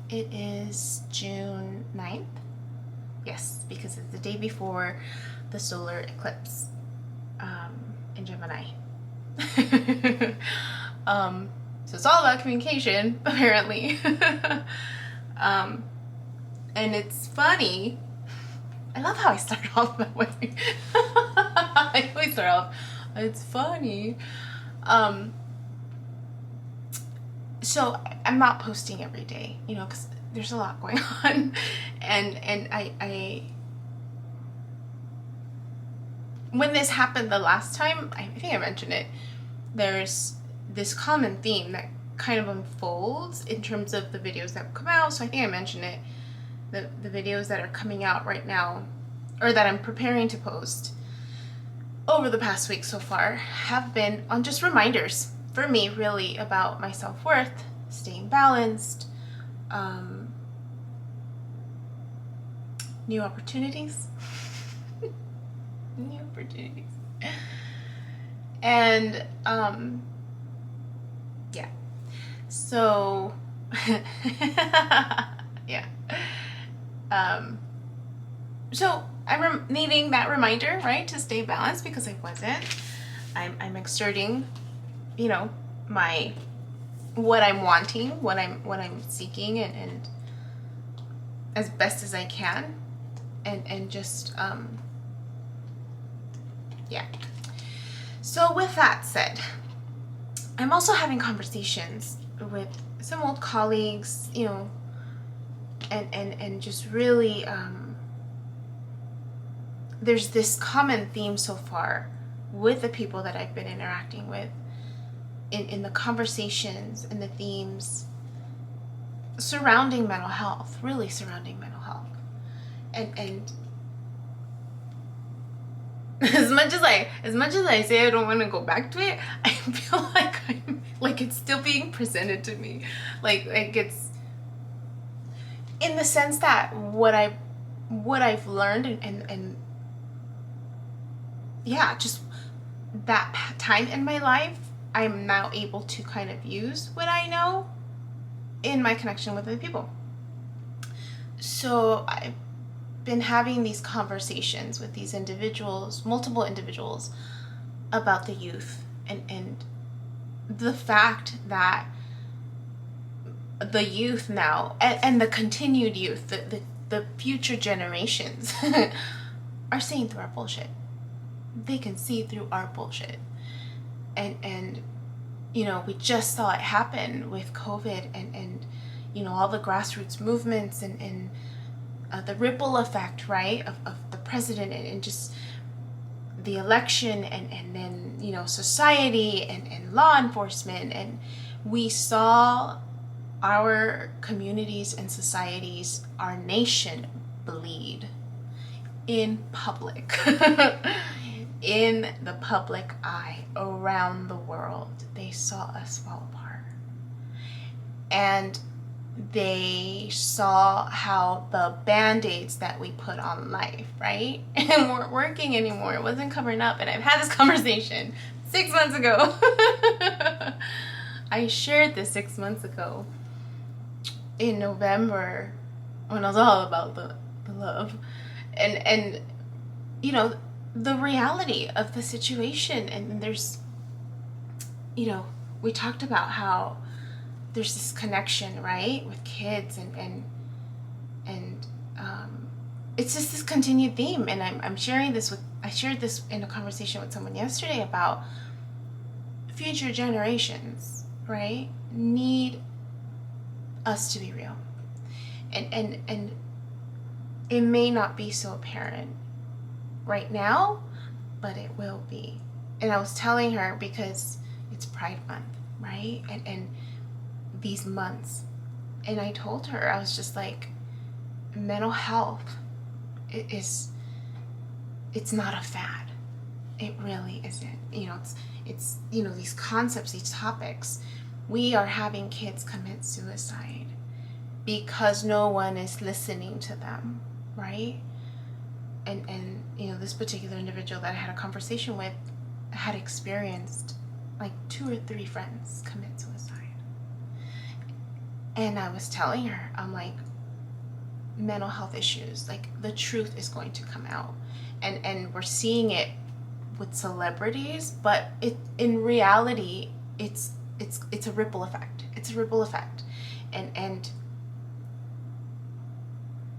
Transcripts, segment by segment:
It is June 9th. Yes, because it's the day before the solar eclipse in Gemini. So it's all about communication, apparently. And it's funny. I love how I start off that way. I always start off, it's funny. So I'm not posting every day, because there's a lot going on. And I when this happened the last time, I think I mentioned it, there's this common theme that kind of unfolds in terms of the videos that come out. So I think I mentioned it. The videos that are coming out right now, or that I'm preparing to post over the past week so far, have been on just reminders for me, really, about my self-worth, staying balanced, new opportunities. New opportunities. And yeah. So yeah. So I'm needing that reminder, right, to stay balanced, because I wasn't. I'm exerting, my what I'm wanting, what I'm seeking, and as best as I can, and just yeah. So with that said, I'm also having conversations with some old colleagues, and just really there's this common theme so far with the people that I've been interacting with, in the conversations and the themes surrounding mental health, really surrounding mental health. And as much as I say I don't want to go back to it, I feel like it's still being presented to me, like it's, in the sense that what I've learned, and yeah, just that time in my life, I'm now able to kind of use what I know in my connection with other people. So I've been having these conversations with these individuals, multiple individuals, about the youth, and the fact that the youth now, and the continued youth, the future generations are seeing through our bullshit. They can see through our bullshit. And we just saw it happen with COVID, and all the grassroots movements, and the ripple effect, right, of the president, and just the election, and then society, and law enforcement, and we saw our communities and societies, our nation, bleed in public. In the public eye, around the world. They saw us fall apart. And they saw how the band-aids that we put on life, right, and weren't working anymore. It wasn't covering up. And I've had this conversation 6 months ago. I shared this 6 months ago in November, when I was all about the love, and the reality of the situation. And there's, we talked about how there's this connection, right, with kids, and it's just this continued theme. And I'm sharing this I shared this in a conversation with someone yesterday about future generations, right, need us to be real. And it may not be so apparent right now, but it will be. And I was telling her, because it's Pride Month, right, and these months, and I told her, I was just like, mental health it's not a fad. It really isn't. It's these concepts, these topics. We are having kids commit suicide because no one is listening to them, right? And this particular individual that I had a conversation with had experienced like 2 or 3 friends commit suicide. And I was telling her, I'm like, mental health issues, like the truth is going to come out. And we're seeing it with celebrities, but in reality, it's a ripple effect. It's a ripple effect. And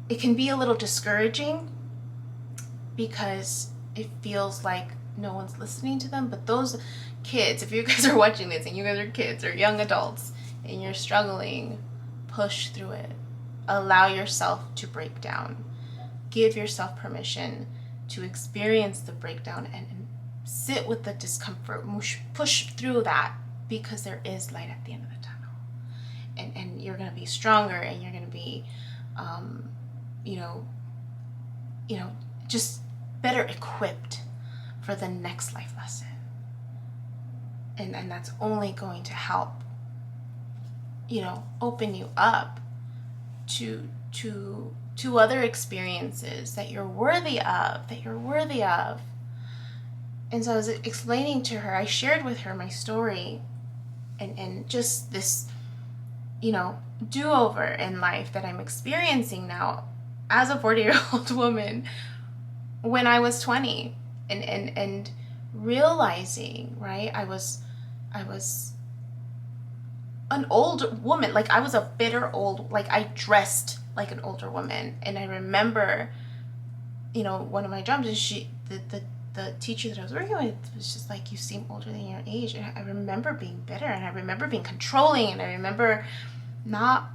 it can be a little discouraging because it feels like no one's listening to them. But those kids, if you guys are watching this and you guys are kids or young adults and you're struggling, push through it. Allow yourself to break down. Give yourself permission to experience the breakdown and sit with the discomfort. Push through that, because there is light at the end of the tunnel. And you're going to be stronger, and you're going to be, just better equipped for the next life lesson. And that's only going to help, open you up to other experiences that you're worthy of. And so I was explaining to her, I shared with her my story and just this, do-over in life that I'm experiencing now as a 40-year-old woman when I was 20 and realizing, right, I was an old woman. Like, I was a bitter old, like, I dressed like an older woman. And I remember, one of my jobs is the teacher that I was working with was just like, you seem older than your age. And I remember being bitter, and I remember being controlling, and I remember not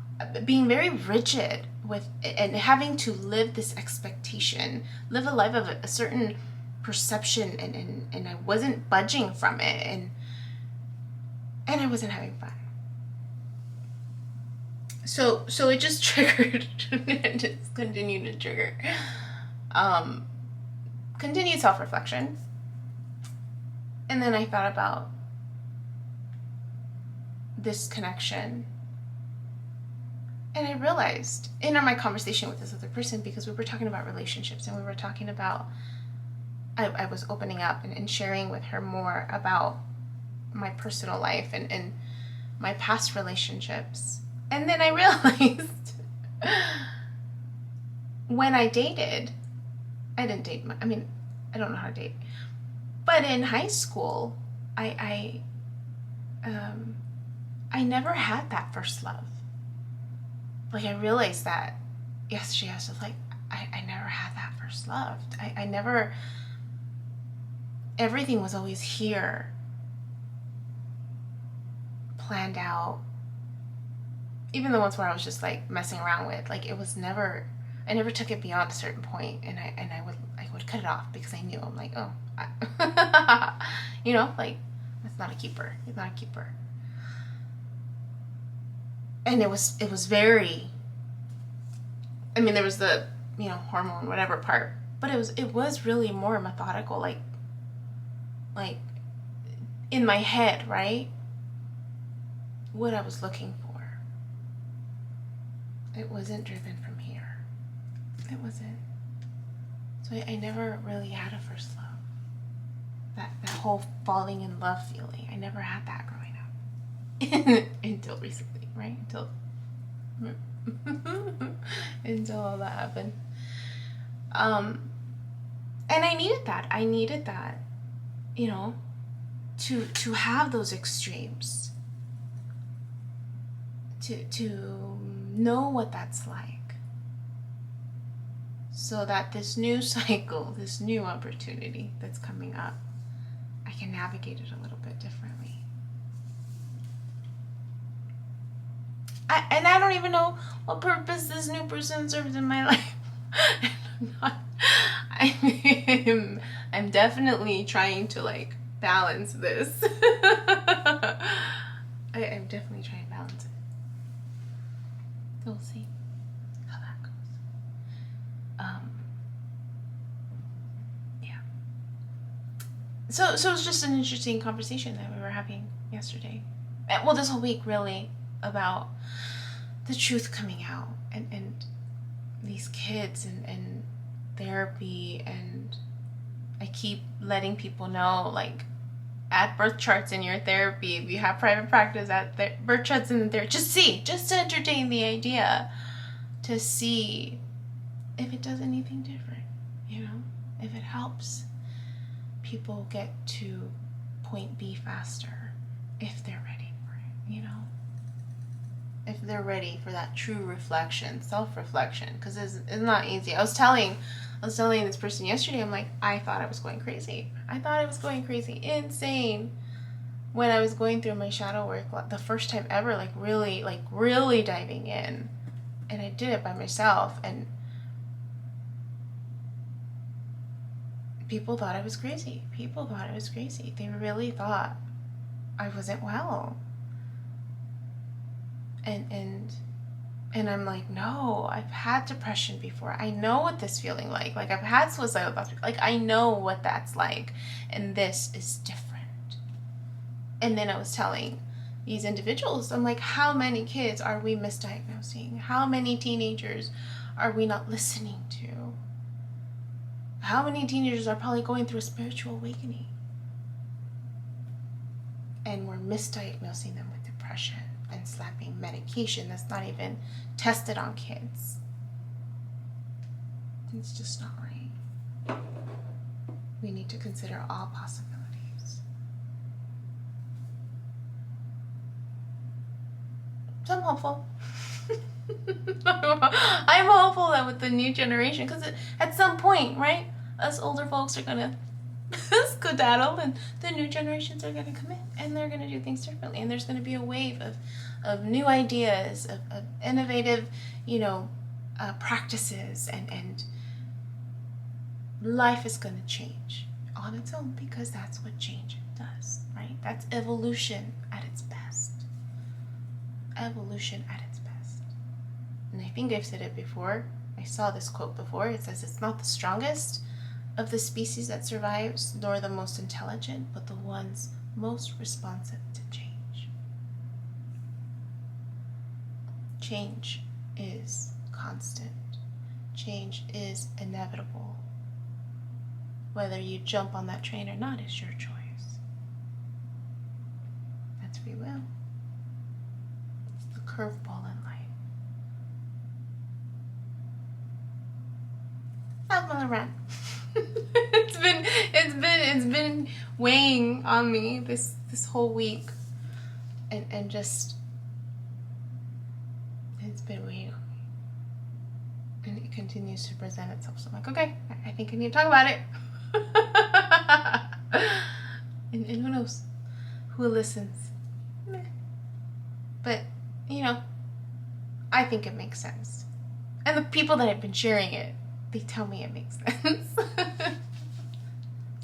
being very rigid with, and having to live this expectation, live a life of a certain perception, and I wasn't budging from it, and I wasn't having fun. So it just triggered, and just continued to trigger, continued self-reflection. And then I thought about this connection. And I realized in my conversation with this other person, because we were talking about relationships, and we were talking about, I was opening up and sharing with her more about my personal life and my past relationships. And then I realized when I dated, I didn't date, I don't know how to date. But in high school, I never had that first love. Like, I realized that yesterday. I was just like, I never had that first love. I never, everything was always here, planned out. Even the ones where I was just like messing around with, like, it was never, I never took it beyond a certain point, and I would cut it off, because I knew, I'm like, oh, like, that's not a keeper. It's not a keeper. And it was very, there was the, hormone, whatever part, but it was really more methodical, like in my head, right? What I was looking for. It wasn't driven from here. It wasn't. So I never really had a first love. That whole falling in love feeling. I never had that growing up. Until recently, right? Until all that happened. And I needed that. To have those extremes. To know what that's like, so that this new cycle, this new opportunity that's coming up, I can navigate it a little bit differently. I don't even know what purpose this new person serves in my life. I'm definitely trying to, like, balance this. I'm definitely trying to balance it. We'll see how that goes. Yeah. So it was just an interesting conversation that we were having yesterday. Well, this whole week, really, about the truth coming out, and these kids and therapy, and I keep letting people know, like, add birth charts in your therapy. If you have private practice, add birth charts in there. Just to entertain the idea, to see if it does anything different, if it helps people get to point B faster, if they're ready for it, if they're ready for that true reflection, self-reflection, because it's not easy. I was telling this person yesterday, I'm like, I thought I was going crazy. Insane. When I was going through my shadow work, the first time ever, really diving in. And I did it by myself, and people thought I was crazy. They really thought I wasn't well. And I'm like, no, I've had depression before. I know what this feeling like. I've had suicidal thoughts. I know what that's like. And this is different. And then I was telling these individuals, I'm like, how many kids are we misdiagnosing? How many teenagers are we not listening to? How many teenagers are probably going through a spiritual awakening? And we're misdiagnosing them with depression and slapping medication that's not even tested on kids. It's just not right. We need to consider all possibilities. So I'm hopeful. I'm hopeful that with the new generation, because at some point, right, us older folks are gonna skedaddle, and the new generations are gonna come in, and they're gonna do things differently, and there's gonna be a wave of new ideas, of innovative, practices, and life is gonna change on its own, because that's what change does, right? That's evolution at its best. Evolution at its best. And I think I've said it before. I saw this quote before. It says, it's not the strongest of the species that survives, nor the most intelligent, but the ones most responsive to change. Change is constant. Change is inevitable. Whether you jump on that train or not is your choice. That's free will. It's the curveball in life. That's another rant. It's been weighing on me this whole week, and just it's been weighing on me, and it continues to present itself. So I'm like, okay, I think I need to talk about it. and who knows who listens? But I think it makes sense, and the people that have been sharing it, they tell me it makes sense.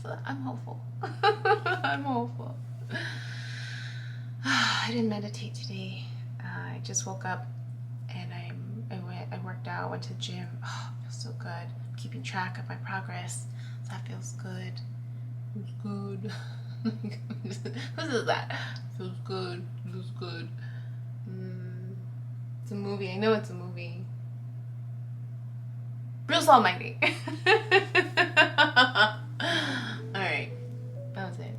So I'm hopeful. I'm hopeful. I didn't meditate today. I just woke up and I worked out, went to the gym. Oh, it feels so good. I'm keeping track of my progress. So that feels good. Feels good. What is that? Feels good. Feels good. It's a movie. I know it's a movie. Bruce Almighty. Alright. That was it.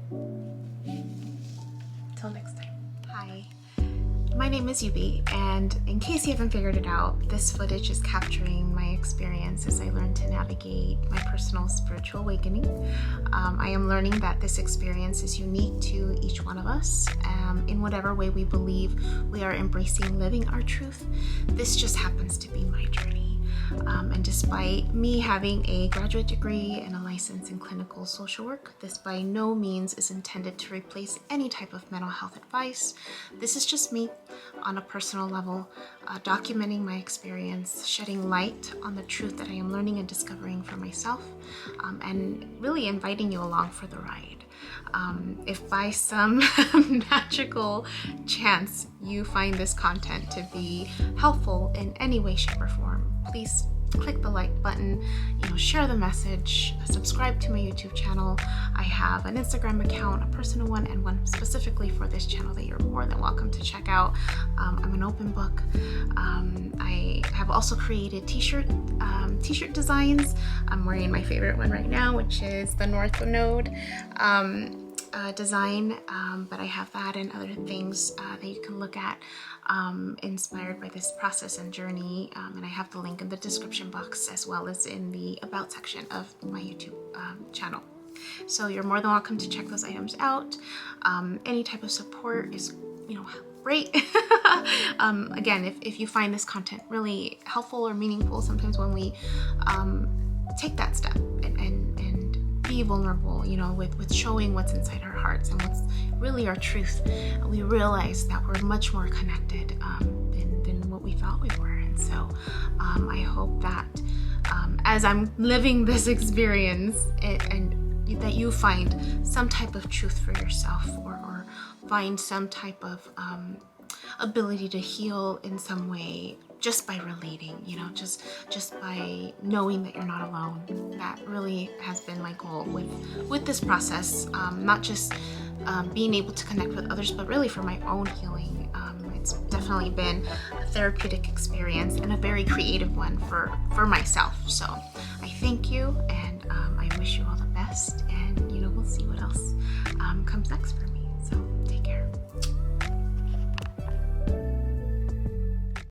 Till next time. Hi. My name is Yubi, and in case you haven't figured it out, this footage is capturing my experience as I learn to navigate my personal spiritual awakening. I am learning that this experience is unique to each one of us. In whatever way we believe we are embracing living our truth, this just happens to be my journey. And despite me having a graduate degree and a license in clinical social work, this by no means is intended to replace any type of mental health advice. This is just me on a personal level, documenting my experience, shedding light on the truth that I am learning and discovering for myself, and really inviting you along for the ride. If by some magical chance you find this content to be helpful in any way, shape, or form, please click the like button, share the message, subscribe to my YouTube channel. I have an Instagram account, a personal one, and one specifically for this channel that you're more than welcome to check out. I'm an open book. I have also created t-shirt designs. I'm wearing my favorite one right now, which is the North Node. design, but I have that and other things that you can look at inspired by this process and journey, and I have the link in the description box as well as in the about section of my YouTube channel. So you're more than welcome to check those items out. Any type of support is, great. Again, if you find this content really helpful or meaningful, sometimes when we take that step and be vulnerable, with showing what's inside our hearts and what's really our truth, we realize that we're much more connected than what we thought we were. And so I hope that as I'm living this experience and that you find some type of truth for yourself, or find some type of ability to heal in some way just by relating, just by knowing that you're not alone. That really has been my goal with this process, not just being able to connect with others, but really for my own healing. It's definitely been a therapeutic experience and a very creative one for myself. So I thank you, and I wish you all the best, and we'll see what else